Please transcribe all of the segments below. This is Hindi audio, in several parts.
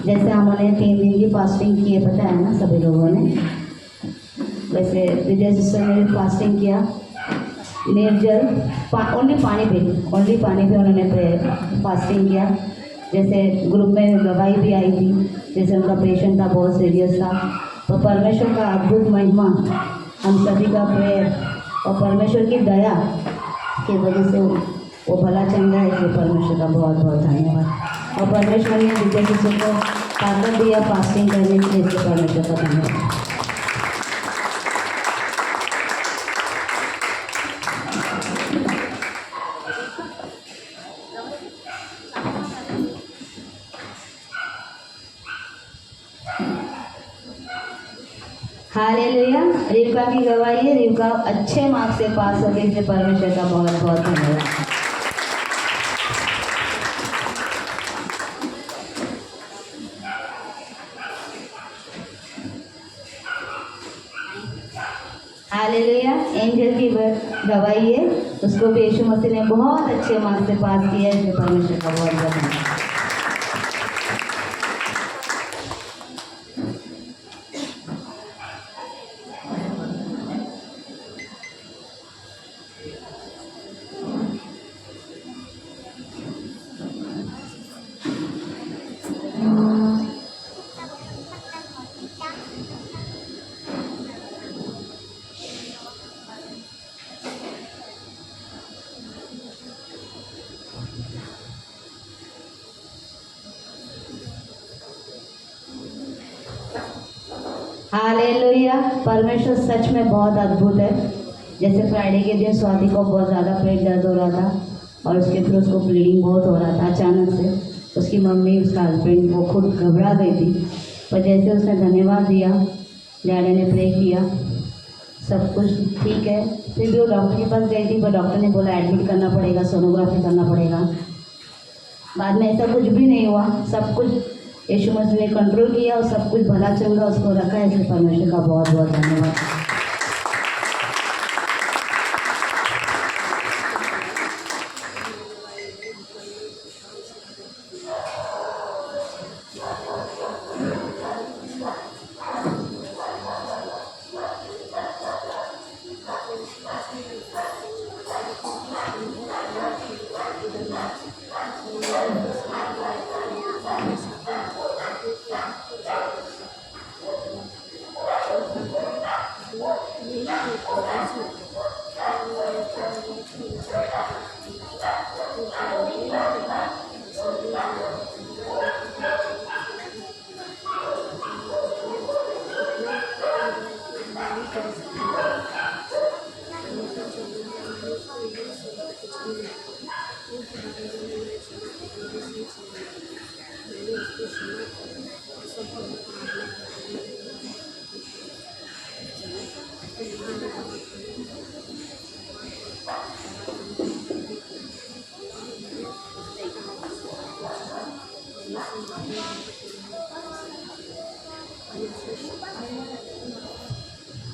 जैसे हमने 3 दिन की फास्टिंग की है, पता है ना सभी लोगों ने। वैसे विजय सिस्टर ने भी फास्टिंग किया, निर्जल ओनली पानी पे उन्होंने फास्टिंग किया। जैसे ग्रुप में गवाही भी आई थी, जैसे उनका पेशेंट था, बहुत सीरियस था। तो परमेश्वर का अद्भुत महिमा, हम सभी का प्रेयर और परमेश्वर की दया की वजह से वो भला चंगा है। इसलिए परमेश्वर का बहुत बहुत धन्यवाद। और परमेश्वर ने विजय सिस्टर को ताकत दिया फास्टिंग करने के लिए, इसलिए परमेश्वर का धन्यवाद। हालेलुया। रिवका की गवाही है, रिवका अच्छे मार्क्स से पास हो गई, इसलिए परमेश्वर का बहुत बहुत धन्यवाद। हालेलुया। एंजल की गवाही है, उसको भी यीशु मसीह ने बहुत अच्छे मार्क्स से पास किया, इसलिए परमेश्वर का बहुत बहुत धन्यवाद। हालेलुया। परमेश्वर सच में बहुत अद्भुत है। जैसे फ्राइडे के दिन स्वाति को बहुत ज़्यादा पेट दर्द हो रहा था और उसके फिर उसको ब्लीडिंग बहुत हो रहा था अचानक से। उसकी मम्मी, उसका हस्बैंड, वो खुद घबरा गई थी। पर जैसे उसने धन्यवाद दिया, डैडी ने प्रे किया, सब कुछ ठीक है। फिर भी वो डॉक्टर के पास गई थी, पर डॉक्टर ने बोला एडमिट करना पड़ेगा, सोनोग्राफी करना पड़ेगा। बाद में ऐसा कुछ भी नहीं हुआ, सब कुछ यीशु मसीह ने कंट्रोल किया और सब कुछ भला चंगा उसको रखा है। इसलिए परमेश्वर का बहुत बहुत धन्यवाद।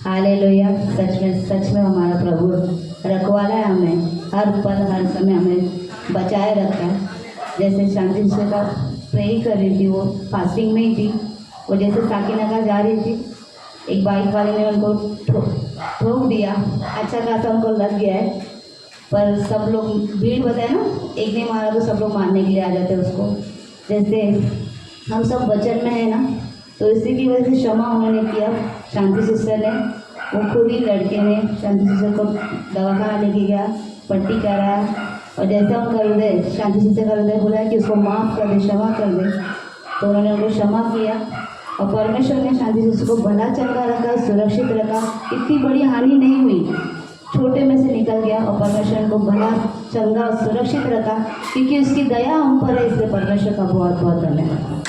हालेलुया। सच में हमारा प्रभु रखवाला है, हमें हर पल हर समय हमें बचाए रखता है। जैसे शांति से का प्रे कर रही थी, वो फास्टिंग में ही थी। वो जैसे साकिनगर जा रही थी, एक बाइक वाले ने उनको ठोक दिया, अच्छा खासा उनको लग गया है। पर सब लोग भीड़ बताए ना, एक ने मारा तो सब लोग मारने के लिए आ जाते उसको। जैसे हम सब वचन में है ना, तो इसी की वजह से क्षमा उन्होंने किया। शांति सिस्टर ने, वो खुद ही लड़के ने शांति सिस्टर को दवाखाना लेके गया, पट्टी कराया। और जैसा उनका हृदय, शांति सिस्टर का हृदय बोला कि उसको माफ़ कर दे, क्षमा कर दे, तो उन्होंने उनको क्षमा किया। और परमेश्वर ने शांति सिस्टर को भला चंगा रखा, सुरक्षित रखा, इतनी बड़ी हानि नहीं हुई, छोटे में से निकल गया। और परमेश्वर को भला चंगा और सुरक्षित रखा, क्योंकि उसकी दया हम पर है। इसलिए परमेश्वर का बहुत बहुत धन्यवाद।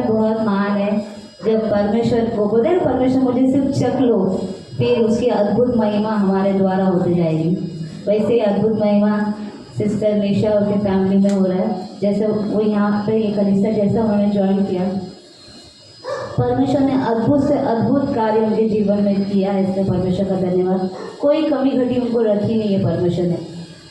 में बहुत महान है। जब परमेश्वर को बोलते हैं परमेश्वर मुझे सिर्फ चख लो, फिर उसकी अद्भुत महिमा हमारे द्वारा होती जाएगी। वैसे ही अद्भुत महिमा सिस्टर निशा और उनके फैमिली में हो रहा है। जैसे वो यहाँ पे ये कलीसिया जैसा उन्होंने ज्वाइन किया, परमेश्वर ने अद्भुत से अद्भुत कार्य उनके जीवन में किया है, इसलिए परमेश्वर का धन्यवाद। कोई कमी घटी उनको रखी नहीं है परमेश्वर ने।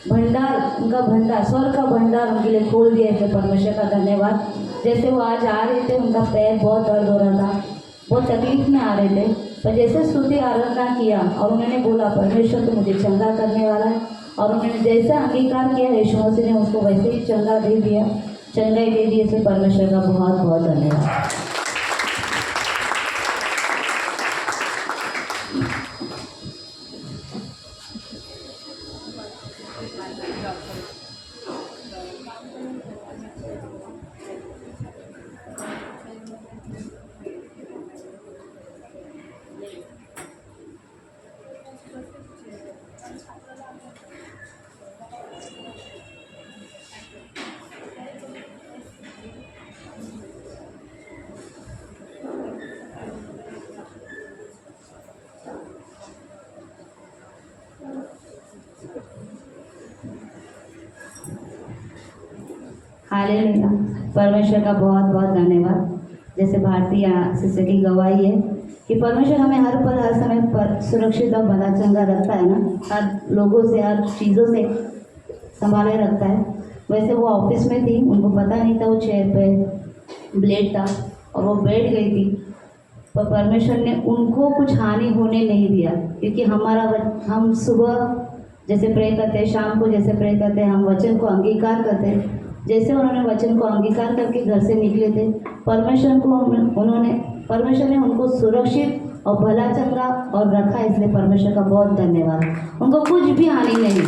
भंडार, उनका भंडार, स्वर्ग का भंडार उनके लिए खोल दिया, इसलिए परमेश्वर का धन्यवाद। जैसे वो आज आ रहे थे, उनका पैर बहुत दर्द हो रहा था, बहुत तकलीफ में आ रहे थे, पर जैसे स्तुति आराधना किया और उन्होंने बोला परमेश्वर तो मुझे चंगा करने वाला है, और उन्होंने जैसा अंगीकार किया यीशु मसीह ने उसको वैसे ही चंगा दे दिया, चंगाई दे दी। इसलिए परमेश्वर का बहुत बहुत धन्यवाद। हालेलुया, परमेश्वर का बहुत बहुत धन्यवाद। जैसे भारतीय शिष्य की गवाही है कि परमेश्वर हमें हर पल हर समय पर सुरक्षित और भला चंगा रखता है ना, हर लोगों से हर चीज़ों से संभाले रखता है। वैसे वो ऑफिस में थी, उनको पता नहीं था वो चेयर पे ब्लेड था और वो बैठ गई थी, पर परमेश्वर ने उनको कुछ हानि होने नहीं दिया, क्योंकि हम सुबह जैसे प्रे करते, शाम को जैसे प्रे करते, हम वचन को अंगीकार करते। जैसे उन्होंने वचन को अंगीकार करके घर से निकले थे, परमेश्वर ने उनको सुरक्षित और भला चंगा और रखा, इसलिए परमेश्वर का बहुत धन्यवाद। उनको कुछ भी हानि नहीं।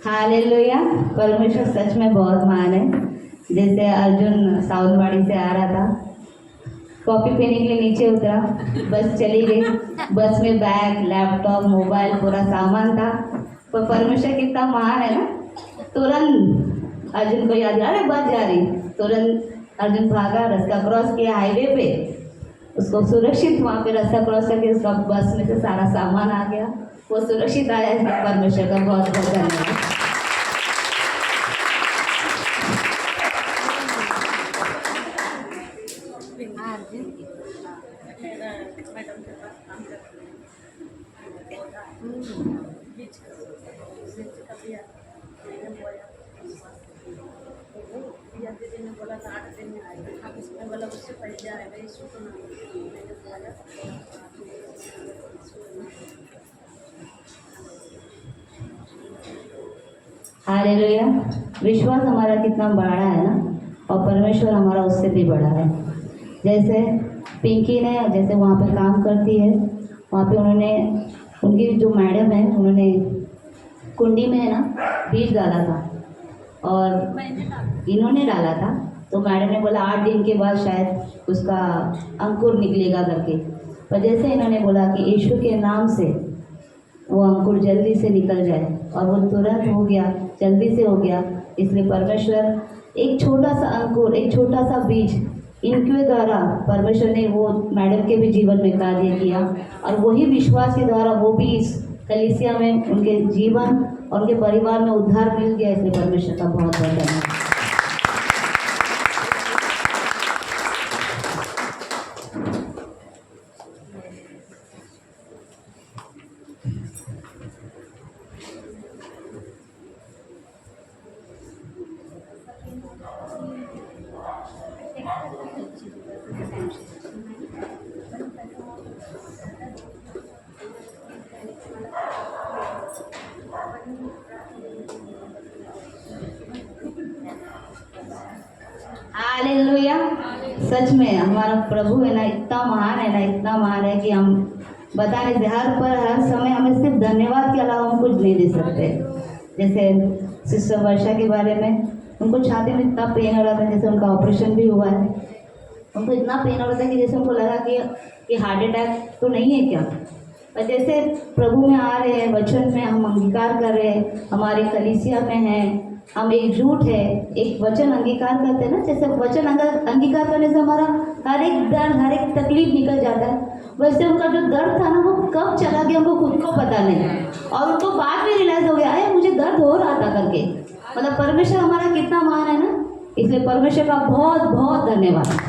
हालेलुया, परमेश्वर सच में बहुत महान है। जैसे अर्जुन साउथवाड़ी से आ रहा था, कॉफी पीने के लिए नीचे उतरा, बस चली गई। बस में बैग, लैपटॉप, मोबाइल, पूरा सामान था। पर परमेश्वर कितना महान है ना, तुरंत अर्जुन को याद, अरे बस जा रही, तुरंत अर्जुन भागा, रास्ता क्रॉस किया हाईवे पे, उसको सुरक्षित वहाँ पे रास्ता क्रॉस करके उसका बस में से सारा सामान आ गया, वो सुरक्षित आया। इसलिए परमेश्वर का बहुत बहुत धन्यवाद। बोला था 8 दिन में आएगा, मैं बोला उससे पहले आएगा, इसको तो मैंने बोला। हालेलुया, विश्वास हमारा कितना बड़ा है ना, और परमेश्वर हमारा उससे भी बड़ा है। जैसे पिंकी ने जैसे वहाँ पे काम करती है, वहाँ पे उन्होंने, उनकी जो मैडम है, उन्होंने कुंडी में है ना बीज डाला था और इन्होंने डाला था, तो मैडम ने बोला 8 दिन के बाद शायद उसका अंकुर निकलेगा करके। पर जैसे इन्होंने बोला कि यीशु के नाम से वो अंकुर जल्दी से निकल जाए, और वो तुरंत हो गया, जल्दी से हो गया। इसलिए परमेश्वर एक छोटा सा अंकुर, एक छोटा सा बीज, इनके द्वारा परमेश्वर ने वो मैडम के भी जीवन में कार्य किया, और वही विश्वास के द्वारा वो भी इस कलीसिया में उनके जीवन और उनके परिवार में उद्धार मिल गया। इसलिए परमेश्वर का बहुत बहुत धन्यवाद। हालेलुया। सच में हमारा प्रभु है ना, इतना महान है ना, इतना महान है कि हम बता नहीं सकते। हर पर हर समय हमें सिर्फ धन्यवाद के अलावा हम कुछ नहीं दे सकते। जैसे सिस्टर वर्षा के बारे में, उनको छाती में इतना पेन हो रहा था, जैसे उनका ऑपरेशन भी हुआ है। उनको इतना पेन हो रहा था कि जैसे उनको लगा कि हार्ट अटैक तो नहीं है क्या। और जैसे प्रभु में आ रहे हैं, वचन में हम अंगीकार कर रहे हैं, हमारे कलीसिया में हैं, हम एकजुट है, एक वचन अंगीकार करते हैं ना। जैसे वचन अंगीकार करने से हमारा हर एक दर्द, हर एक तकलीफ निकल जाता है। वैसे उनका जो दर्द था ना, वो कब चला गया उनको खुद को पता नहीं, और उनको बाद में रियलाइज हो गया अरे मुझे दर्द हो रहा था करके। मतलब परमेश्वर हमारा कितना महान है ना, इसलिए परमेश्वर का बहुत बहुत धन्यवाद।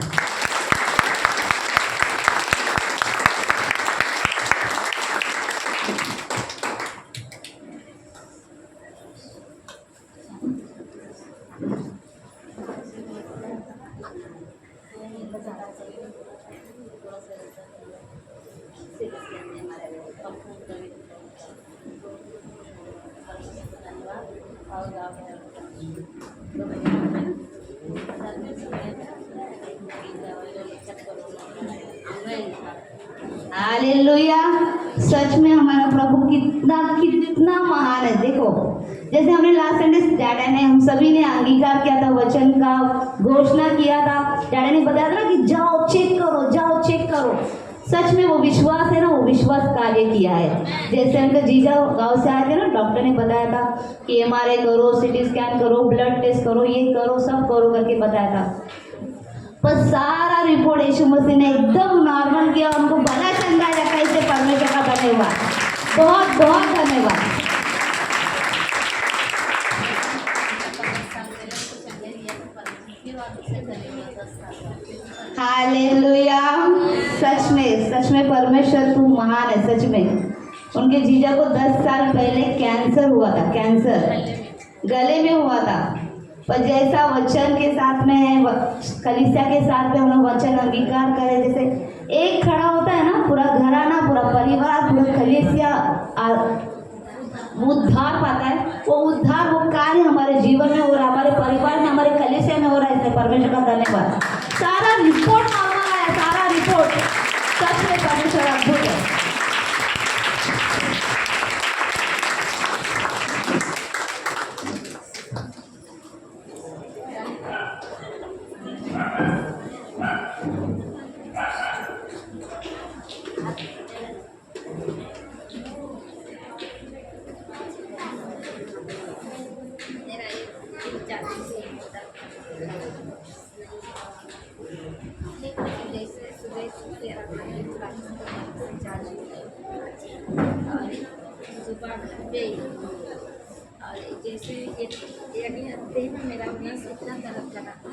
हालेलुया। सच में हमारा प्रभु कितना कितना महान है। देखो जैसे हमने लास्ट संडे डैडा ने, हम सभी ने अंगीकार किया था, वचन का घोषणा किया था। डैडा ने बताया था ना कि जाओ चेक करो, जाओ चेक करो। सच में वो विश्वास है ना, वो विश्वास कार्य किया है। जैसे उनके जीजा गांव से आए थे ना, डॉक्टर ने बताया था कि एमआरआई करो, सिटी स्कैन करो, ब्लड टेस्ट करो, ये करो, सब करो करके बताया था। पर सारा रिपोर्ट यीशु मसीह ने एकदम नॉर्मल किया, उनको भला चंगा रखा। इसे परमेश्वर का धन्यवाद, बहुत बहुत धन्यवाद। हालेलुया। सच में परमेश्वर तू महान है। सच में उनके जीजा को 10 साल पहले कैंसर हुआ था, कैंसर गले में हुआ था। पर जैसा वचन के साथ में है, कलीसिया के साथ में हम लोग वचन अंगीकार करें। जैसे एक खड़ा होता है ना, पूरा घराना, पूरा परिवार, पूरा कलीसिया उद्धार पाता है। वो उद्धार, वो कार्य हमारे जीवन में हो रहा है, हमारे परिवार में, हमारे कलीसिया में हो रहा है। इसलिए परमेश्वर का धन्यवाद। सारा रिपोर्ट नॉर्मल है, सारा रिपोर्ट। सच में परमेश्वर अद्भुत है। और जैसे देह में मेरा नस इतना दर्द कर रहा था,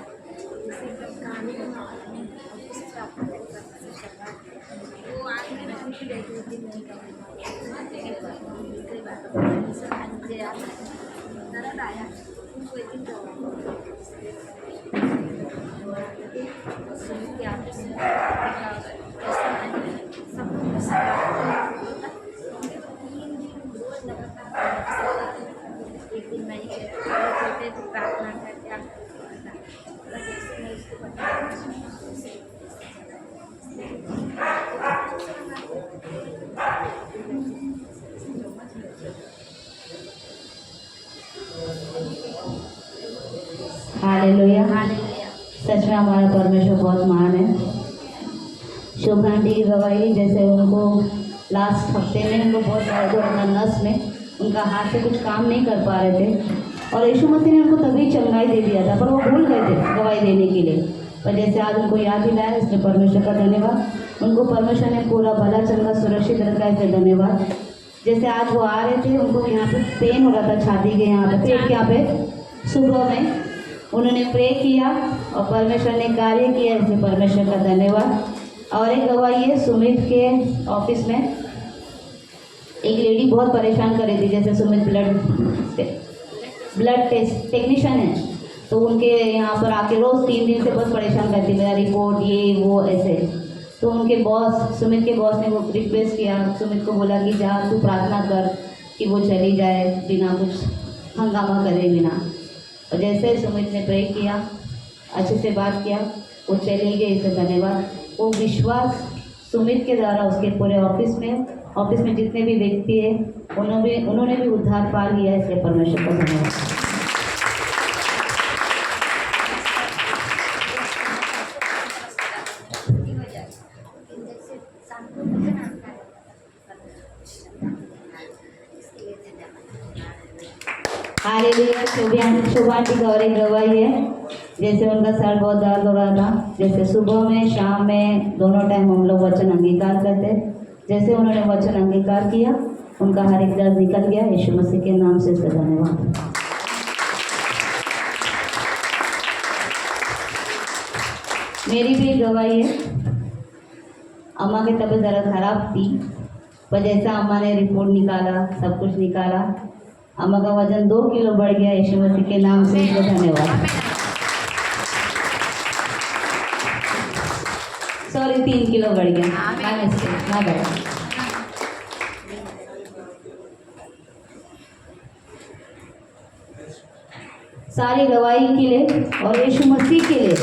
जैसे एकदम कान में वो आदमी में हम भी एक दिन नहीं दर्द आया उनको एक दिन एक दिन मैं तो प्रार्थना करके हालेलुया। सच में हमारा परमेश्वर बहुत महान है। शोभा आंटी की गवाही, जैसे उनको लास्ट हफ्ते में उनको बहुत दर्द हो रहा था नस में, उनका हाथ से कुछ काम नहीं कर पा रहे थे, और यीशु मसीह ने उनको तभी चंगाई दे दिया था। पर वो भूल गए थे गवाही देने के लिए, पर जैसे आज उनको याद दिलाया, इसलिए परमेश्वर का धन्यवाद। उनको परमेश्वर ने पूरा भला चंगा सुरक्षित रखा, इसलिए धन्यवाद। जैसे आज वो आ रहे थे, उनको यहाँ पे पेन हो रहा था छाती के यहाँ पे, पेट के यहाँ पे। सुबह में उन्होंने प्रे किया और परमेश्वर ने कार्य किया, इसलिए परमेश्वर का धन्यवाद। और एक गवाही है, सुमित के ऑफिस में एक लेडी बहुत परेशान कर रही थी। जैसे सुमित ब्लड टेस्ट टेक्नीशियन है, तो उनके यहाँ पर आके रोज़ 3 दिन से बहुत परेशान करती मेरा रिपोर्ट ये वो ऐसे। तो उनके बॉस, सुमित के बॉस ने वो रिक्वेस्ट किया, सुमित को बोला कि जा तू प्रार्थना कर कि वो चली जाए बिना कुछ हंगामा करे बिना। और जैसे सुमित ने प्रे किया अच्छे से बात किया, वो चली गई, इससे धन्यवाद। वो विश्वास सुमित के द्वारा उसके पूरे ऑफिस में जितने भी व्यक्ति है उन्होंने भी उद्धार पा लिया, इसलिए परमेश्वर का धन्यवाद। जैसे शाम को भोजन आता है, इसके लिए धन्यवाद। हालेलुया। शुभांटी का और एक गवाही है, जैसे उनका सर बहुत दर्द हो रहा था, जैसे सुबह में शाम में दोनों टाइम हम लोग वचन अंगीकार करते, जैसे उन्होंने वचन अंगीकार किया उनका हर एक दर्द निकल गया। यीशु मसीह के नाम से इसका धन्यवाद। मेरी भी एक गवाही है। अम्मा की तबीयत ज़रा खराब थी, पर जैसा अम्मा ने रिपोर्ट निकाला, सब कुछ निकाला, अम्मा का वजन 2 किलो बढ़ गया। यीशु मसीह के नाम से इसको धन्यवाद। सॉरी, 3 किलो बढ़ गया, ना बढ़ा। सारी गवाही के लिए और यीशु मसीह के लिए